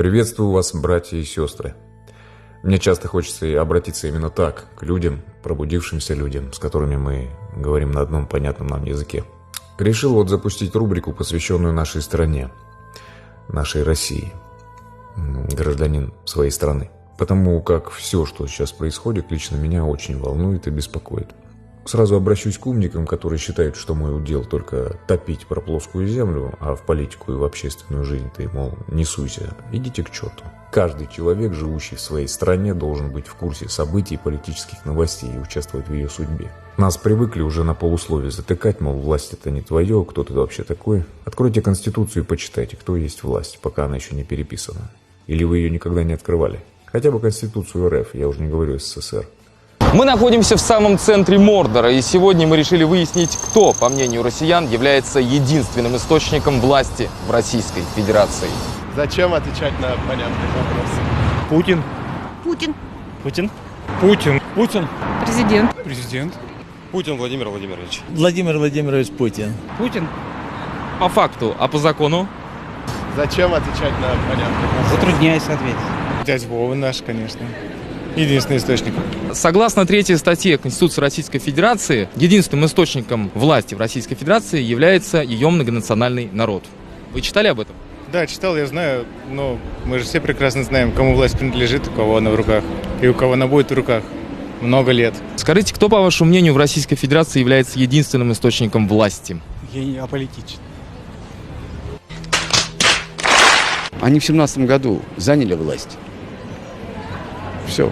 Приветствую вас, братья и сестры. Мне часто хочется обратиться именно так, к людям, пробудившимся людям, с которыми мы говорим на одном понятном нам языке. Решил запустить рубрику, посвященную нашей стране, нашей России, гражданин своей страны. Потому как все, что сейчас происходит, лично меня очень волнует и беспокоит. Сразу обращусь к умникам, которые считают, что мой удел только топить про плоскую землю, а в политику и в общественную жизнь ты, мол, не суйся. Идите к черту. Каждый человек, живущий в своей стране, должен быть в курсе событий, политических новостей и участвовать в ее судьбе. Нас привыкли уже на полусловие затыкать, мол, власть это не твое, кто ты вообще такой. Откройте Конституцию и почитайте, кто есть власть, пока она еще не переписана. Или вы ее никогда не открывали. Хотя бы Конституцию РФ, я уже не говорю СССР. Мы находимся в самом центре Мордора, и сегодня мы решили выяснить, кто, по мнению россиян, является единственным источником власти в Российской Федерации. Зачем отвечать на понятные вопросы? Путин. Путин. Путин. Путин. Путин. Президент. Президент. Путин Владимир Владимирович. Владимир Владимирович Путин. Путин. По факту, а по закону? Зачем отвечать на понятные вопросы? Затрудняюсь ответить. Дядя Вова наш, конечно. Единственный источник. Согласно 3-й статье Конституции Российской Федерации, единственным источником власти в Российской Федерации является ее многонациональный народ. Вы читали об этом? Да, читал, я знаю, но мы же все прекрасно знаем, кому власть принадлежит, у кого она в руках, и у кого она будет в руках много лет. Скажите, кто, по вашему мнению, в Российской Федерации является единственным источником власти? Я не аполитичен. Они в 17 году заняли власть. Все.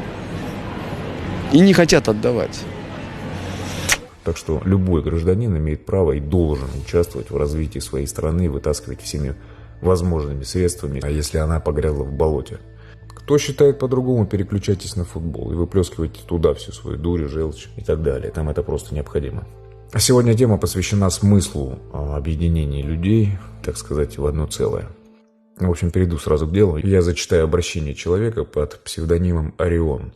И не хотят отдавать. Так что любой гражданин имеет право и должен участвовать в развитии своей страны и вытаскивать всеми возможными средствами, а если она погрязла в болоте. Кто считает по-другому, переключайтесь на футбол и выплескивайте туда всю свою дурь, желчь и так далее. Там это просто необходимо. А сегодня тема посвящена смыслу объединения людей, так сказать, в одно целое. В общем, перейду сразу к делу. Я зачитаю обращение человека под псевдонимом Орион.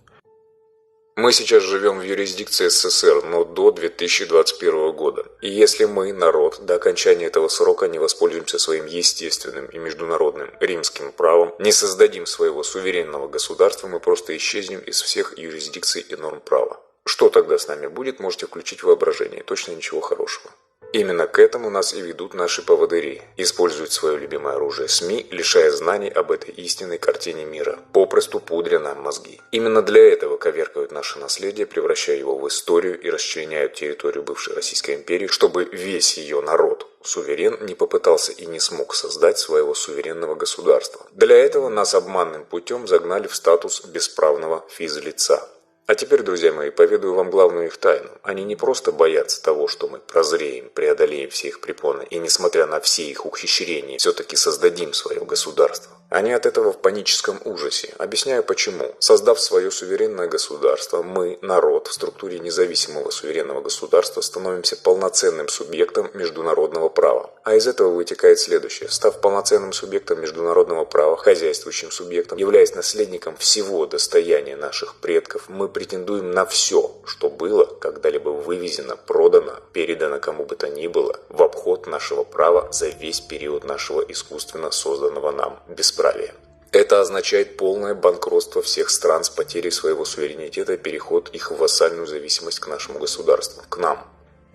Мы сейчас живем в юрисдикции СССР, но до 2021 года. И если мы, народ, до окончания этого срока не воспользуемся своим естественным и международным римским правом, не создадим своего суверенного государства, мы просто исчезнем из всех юрисдикций и норм права. Что тогда с нами будет, можете включить воображение, точно ничего хорошего. Именно к этому нас и ведут наши поводыри. Используют свое любимое оружие СМИ, лишая знаний об этой истинной картине мира, попросту пудря нам мозги. Именно для этого коверкают наше наследие, превращая его в историю и расчленяют территорию бывшей Российской империи, чтобы весь ее народ, суверен, не попытался и не смог создать своего суверенного государства. Для этого нас обманным путем загнали в статус бесправного физлица. А теперь, друзья мои, поведаю вам главную их тайну. Они не просто боятся того, что мы прозреем, преодолеем все их препоны и, несмотря на все их ухищрения, все-таки создадим свое государство. Они от этого в паническом ужасе. Объясняю почему. Создав свое суверенное государство, мы, народ, в структуре независимого суверенного государства становимся полноценным субъектом международного права. А из этого вытекает следующее. Став полноценным субъектом международного права, хозяйствующим субъектом, являясь наследником всего достояния наших предков, мы претендуем на все, что было когда-либо вывезено, продано, передано кому бы то ни было, в обход нашего права за весь период нашего искусственно созданного нам бесправия. Это означает полное банкротство всех стран с потерей своего суверенитета и переход их в вассальную зависимость к нашему государству, к нам.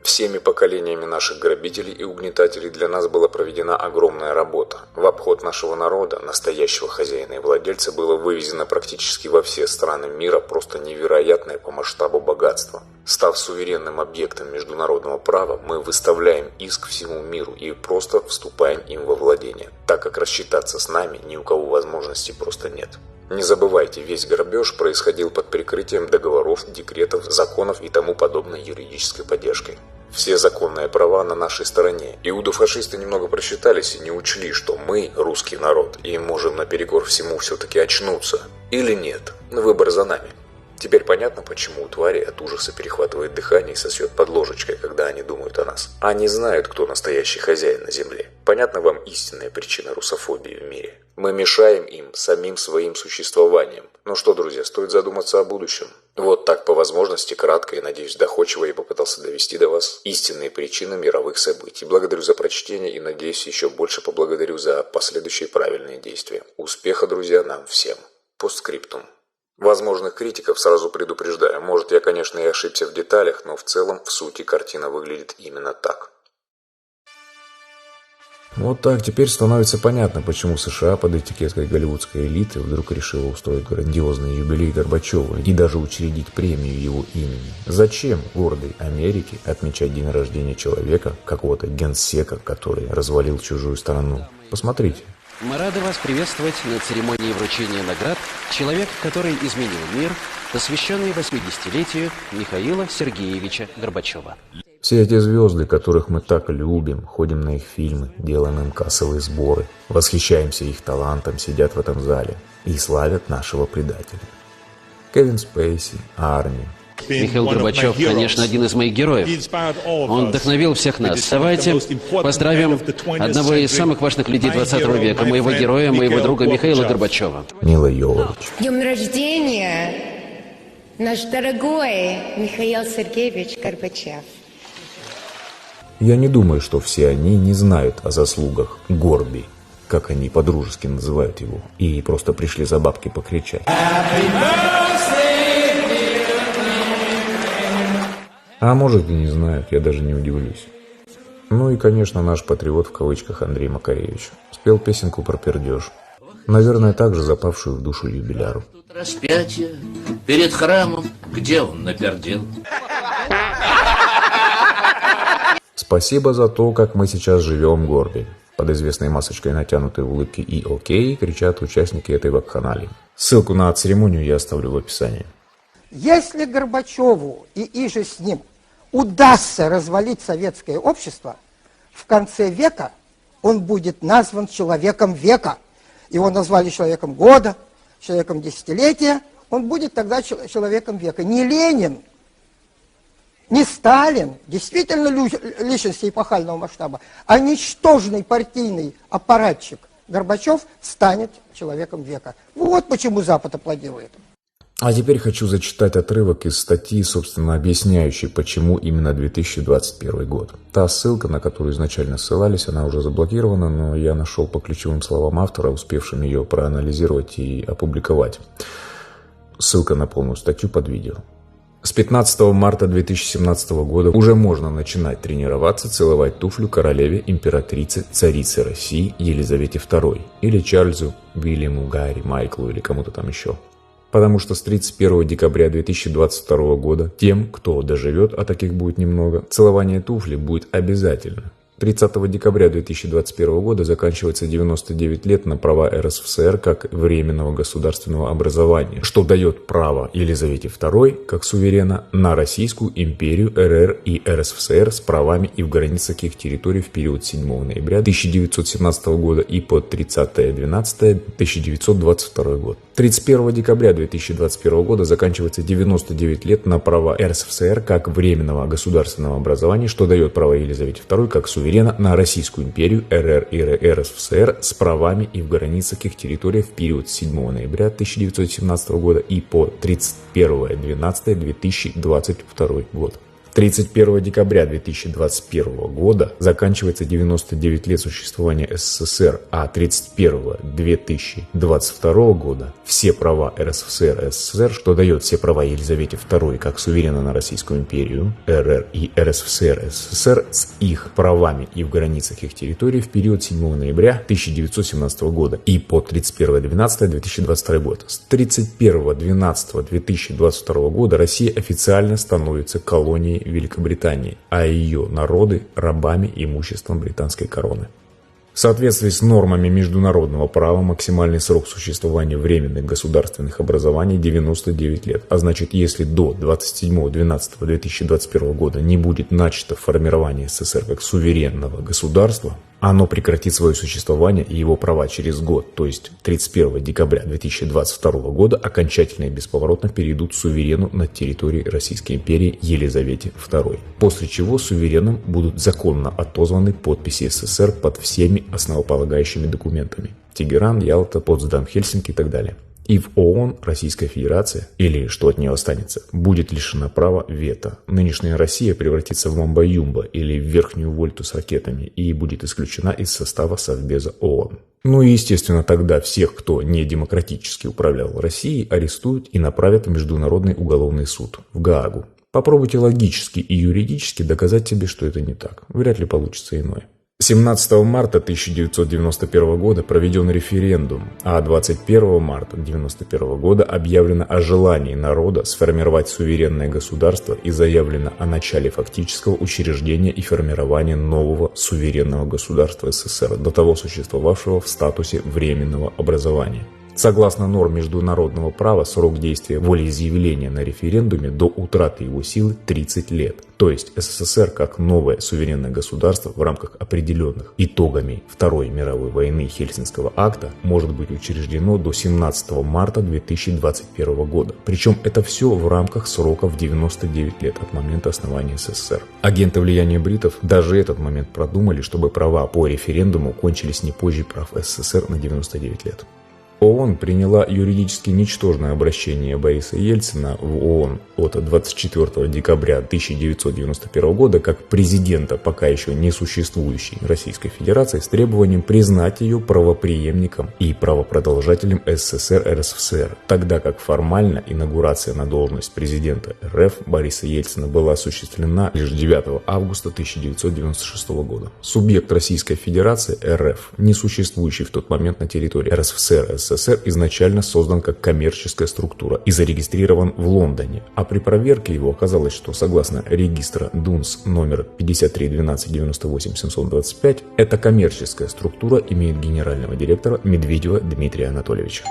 Всеми поколениями наших грабителей и угнетателей для нас была проведена огромная работа. В обход нашего народа, настоящего хозяина и владельца, было вывезено практически во все страны мира просто невероятное по масштабу богатство. Став суверенным объектом международного права, мы выставляем иск всему миру и просто вступаем им во владение, так как рассчитаться с нами ни у кого возможности просто нет. Не забывайте, весь грабеж происходил под прикрытием договоров, декретов, законов и тому подобной юридической поддержкой. Все законные права на нашей стороне. Иудофашисты немного просчитались и не учли, что мы, русский народ, и можем наперекор всему все-таки очнуться. Или нет, выбор за нами. Теперь понятно, почему у твари от ужаса перехватывает дыхание и сосет под ложечкой, когда они думают о нас. Они знают, кто настоящий хозяин на земле. Понятна вам истинная причина русофобии в мире? Мы мешаем им самим своим существованием. Ну что, друзья, стоит задуматься о будущем. Вот так по возможности, кратко и, надеюсь, доходчиво я попытался довести до вас истинные причины мировых событий. Благодарю за прочтение и, надеюсь, еще больше поблагодарю за последующие правильные действия. Успеха, друзья, нам всем. Постскриптум. Возможных критиков сразу предупреждаю. Может, я, конечно, и ошибся в деталях, но в целом, в сути, картина выглядит именно так. Вот так теперь становится понятно, почему США под этикеткой голливудской элиты вдруг решила устроить грандиозный юбилей Горбачеву и даже учредить премию его имени. Зачем гордой Америке отмечать день рождения человека, какого-то генсека, который развалил чужую страну? Посмотрите. Мы рады вас приветствовать на церемонии вручения наград «Человек, который изменил мир», посвященный 80-летию Михаила Сергеевича Горбачева. Все эти звезды, которых мы так любим, ходим на их фильмы, делаем им кассовые сборы, восхищаемся их талантом, сидят в этом зале и славят нашего предателя. Кевин Спейси, Арни. Михаил Горбачев, конечно, один из моих героев. Он вдохновил всех нас. Давайте поздравим одного из самых важных людей 20 века, моего героя, моего друга Михаила Горбачева. Мила Йовович. С днем рождения, наш дорогой Михаил Сергеевич Горбачев. Я не думаю, что все они не знают о заслугах Горби, как они по-дружески называют его, и просто пришли за бабки покричать. А может и не знают, я даже не удивлюсь. Ну и, конечно, наш патриот в кавычках Андрей Макаревич спел песенку про пердеж. Наверное, также запавшую в душу юбиляру. Распятие перед храмом, где он напердел. Спасибо за то, как мы сейчас живем, Горби. Под известной масочкой натянутой улыбки и окей кричат участники этой вакханалии. Ссылку на церемонию я оставлю в описании. Если Горбачеву и иже с ним удастся развалить советское общество, в конце века он будет назван человеком века. Его назвали человеком года, человеком десятилетия. Он будет тогда человеком века. Не Ленин, не Сталин, действительно личности эпохального масштаба, а ничтожный партийный аппаратчик Горбачев станет человеком века. Вот почему Запад аплодирует. А теперь хочу зачитать отрывок из статьи, собственно, объясняющей, почему именно 2021 год. Та ссылка, на которую изначально ссылались, она уже заблокирована, но я нашел по ключевым словам автора, успевшим ее проанализировать и опубликовать. Ссылка на полную статью под видео. С 15 марта 2017 года уже можно начинать тренироваться, целовать туфлю королеве, императрице, царице России Елизавете II или Чарльзу, Уильяму, Гарри, Майклу или кому-то там еще. Потому что с 31 декабря 2022 года тем, кто доживет, а таких будет немного, целование туфли будет обязательно. 30 декабря 2021 года заканчивается 99 лет на права РСФСР как временного государственного образования, что дает право Елизавете II, как суверена, на Российскую империю, РР и РСФСР с правами и в границах их территорий в период 7 ноября 1917 года и по 30.12.1922 год. 31 декабря 2021 года заканчивается 99 лет на права РСФСР как временного государственного образования, что дает право Елизавете II как суверена на Российскую империю, РР и РСФСР с правами и в границах их территорий в период с 7 ноября 1917 года и по 31.12.2022 год. 31 декабря 2021 года заканчивается 99 лет существования СССР, а 31.2022 года все права РСФСР и СССР, что дает все права Елизавете II как суверена на Российскую империю, РР и РСФСР и СССР с их правами и в границах их территорий в период 7 ноября 1917 года и по 31.12.2022 год. С 31.12.2022 года Россия официально становится колонией Великобритании, а ее народы – рабами имуществом британской короны. В соответствии с нормами международного права максимальный срок существования временных государственных образований 99 лет. А значит, если до 27.12.2021 года не будет начато формирование СССР как суверенного государства, Оно прекратит свое существование и его права через год, то есть 31 декабря 2022 года окончательно и бесповоротно перейдут суверену на территории Российской империи Елизавете II. После чего сувереном будут законно отозваны подписи СССР под всеми основополагающими документами. Тегеран, Ялта, Потсдам, Хельсинки и так далее. И в ООН Российская Федерация, или что от нее останется, будет лишена права вето. Нынешняя Россия превратится в Мамба-Юмба или в Верхнюю Вольту с ракетами и будет исключена из состава Совбеза ООН. Ну и естественно тогда всех, кто не демократически управлял Россией, арестуют и направят в Международный уголовный суд в Гаагу. Попробуйте логически и юридически доказать себе, что это не так. Вряд ли получится иное. 17 марта 1991 года проведен референдум, а 21 марта 1991 года объявлено о желании народа сформировать суверенное государство и заявлено о начале фактического учреждения и формирования нового суверенного государства СССР, до того существовавшего в статусе временного образования. Согласно норм международного права, срок действия волеизъявления на референдуме до утраты его силы 30 лет. То есть СССР как новое суверенное государство в рамках определенных итогами Второй мировой войны Хельсинского акта может быть учреждено до 17 марта 2021 года. Причем это все в рамках срока в 99 лет от момента основания СССР. Агенты влияния бритов даже этот момент продумали, чтобы права по референдуму кончились не позже прав СССР на 99 лет. ООН приняла юридически ничтожное обращение Бориса Ельцина в ООН от 24 декабря 1991 года как президента пока еще не существующей Российской Федерации с требованием признать ее правопреемником и правопродолжателем СССР РСФСР, тогда как формально инаугурация на должность президента РФ Бориса Ельцина была осуществлена лишь 9 августа 1996 года. Субъект Российской Федерации РФ, не существующий в тот момент на территории РСФСР СССР, изначально создан как коммерческая структура и зарегистрирован в Лондоне, а при проверке его оказалось, что согласно регистра ДУНС номер 531298-725, эта коммерческая структура имеет генерального директора Медведева Дмитрия Анатольевича.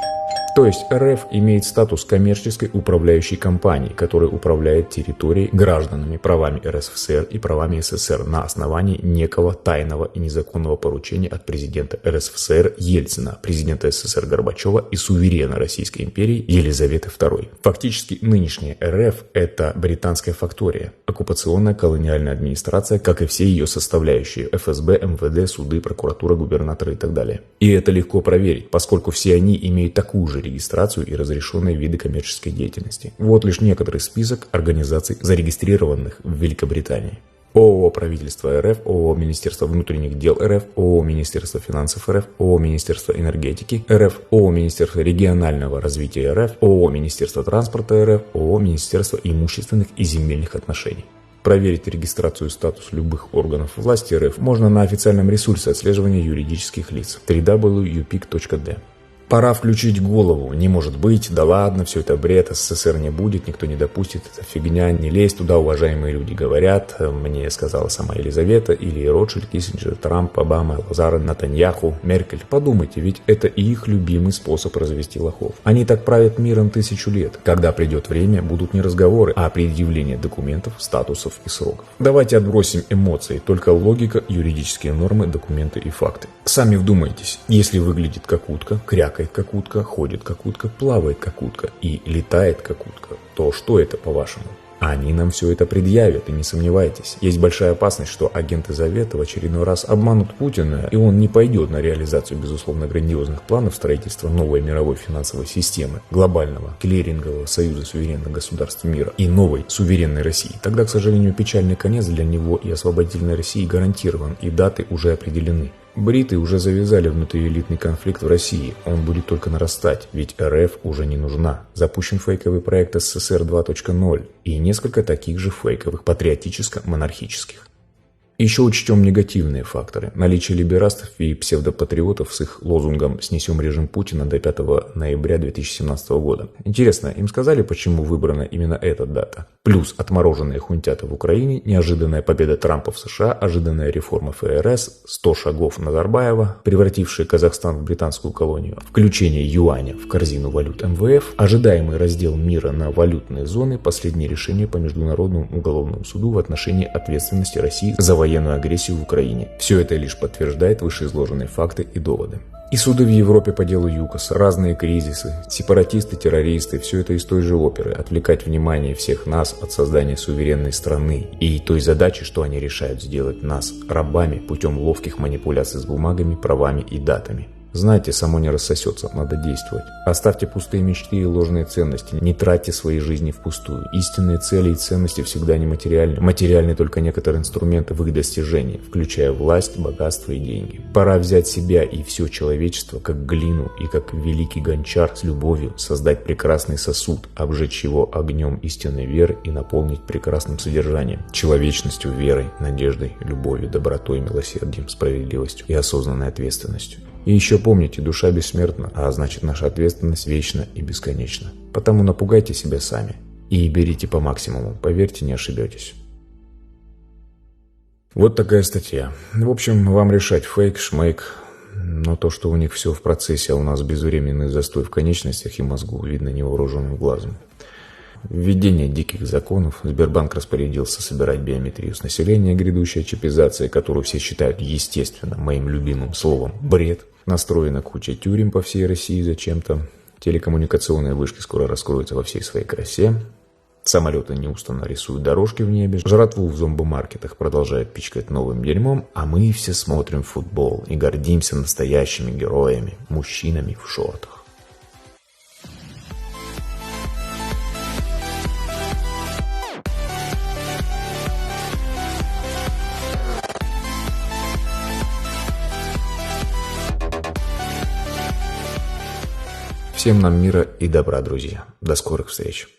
То есть РФ имеет статус коммерческой управляющей компании, которая управляет территорией, гражданами, правами РСФСР и правами СССР на основании некого тайного и незаконного поручения от президента РСФСР Ельцина, президента СССР Горбачева и суверена Российской империи Елизаветы II. Фактически нынешняя РФ – это британская фактория, оккупационная колониальная администрация, как и все ее составляющие – ФСБ, МВД, суды, прокуратура, губернаторы и так далее. И это легко проверить, поскольку все они имеют такую же регистрацию и разрешенные виды коммерческой деятельности. Вот лишь некоторый список организаций, зарегистрированных в Великобритании. ООО правительства РФ, ООО Министерство внутренних дел РФ, ООО Министерство финансов РФ, ООО Министерство энергетики РФ, ООО Министерство регионального развития РФ, ООО Министерство транспорта РФ, ООО Министерство имущественных и земельных отношений. Проверить регистрацию и статус любых органов власти РФ можно на официальном ресурсе отслеживания юридических лиц www.upic.d. Пора включить голову. Не может быть, да ладно, все это бред, СССР не будет, никто не допустит, это фигня, не лезь туда, уважаемые люди говорят, мне сказала сама Елизавета, или Ротшильд, Киссинджер, Трамп, Обама, Лазар, Натаньяху, Меркель. Подумайте, ведь это и их любимый способ развести лохов. Они так правят миром 1000 лет. Когда придет время, будут не разговоры, а предъявление документов, статусов и сроков. Давайте отбросим эмоции, только логика, юридические нормы, документы и факты. Сами вдумайтесь, если выглядит как утка, крякает как утка, ходит как утка, плавает как утка и летает как утка, то что это, по-вашему? Они нам все это предъявят, и не сомневайтесь. Есть большая опасность, что агенты Завета в очередной раз обманут Путина, и он не пойдет на реализацию, безусловно, грандиозных планов строительства новой мировой финансовой системы, глобального клирингового союза суверенных государств мира и новой суверенной России. Тогда, к сожалению, печальный конец для него и освободительной России гарантирован, и даты уже определены. Бриты уже завязали внутриэлитный конфликт в России, он будет только нарастать, ведь РФ уже не нужна. Запущен фейковый проект СССР 2.0 и несколько таких же фейковых патриотическо-монархических. Еще учтем негативные факторы. Наличие либерастов и псевдопатриотов с их лозунгом «Снесем режим Путина» до 5 ноября 2017 года. Интересно, им сказали, почему выбрана именно эта дата? Плюс отмороженные хунтята в Украине, неожиданная победа Трампа в США, ожиданная реформа ФРС, 100 шагов Назарбаева, превратившие Казахстан в британскую колонию, включение юаня в корзину валют МВФ, ожидаемый раздел мира на валютные зоны, последнее решение по Международному уголовному суду в отношении ответственности России за военные военную агрессию в Украине. Все это лишь подтверждает вышеизложенные факты и доводы. И суды в Европе по делу ЮКОС, разные кризисы, сепаратисты, террористы – все это из той же оперы. Отвлекать внимание всех нас от создания суверенной страны и той задачи, что они решают сделать нас рабами путем ловких манипуляций с бумагами, правами и датами. Знаете, само не рассосется, надо действовать. Оставьте пустые мечты и ложные ценности, не тратьте свои жизни впустую. Истинные цели и ценности всегда нематериальны. Материальны только некоторые инструменты в их достижении, включая власть, богатство и деньги. Пора взять себя и все человечество как глину и как великий гончар с любовью создать прекрасный сосуд, обжечь его огнем истинной веры и наполнить прекрасным содержанием, человечностью, верой, надеждой, любовью, добротой, милосердием, справедливостью и осознанной ответственностью. И еще помните, душа бессмертна, а значит наша ответственность вечна и бесконечна. Потому напугайте себя сами и берите по максимуму, поверьте, не ошибетесь. Вот такая статья. В общем, вам решать, фейк, шмейк. Но то, что у них все в процессе, а у нас безвременный застой в конечностях и мозгу, видно невооруженным глазом. Введение диких законов. Сбербанк распорядился собирать биометрию с населения, грядущая чипизация, которую все считают, естественно, моим любимым словом, бред. Настроена куча тюрем по всей России зачем-то. Телекоммуникационные вышки скоро раскроются во всей своей красе. Самолеты неустанно рисуют дорожки в небе. Жратву в зомбомаркетах продолжают пичкать новым дерьмом, а мы все смотрим футбол и гордимся настоящими героями, мужчинами в шортах. Всем нам мира и добра, друзья. До скорых встреч.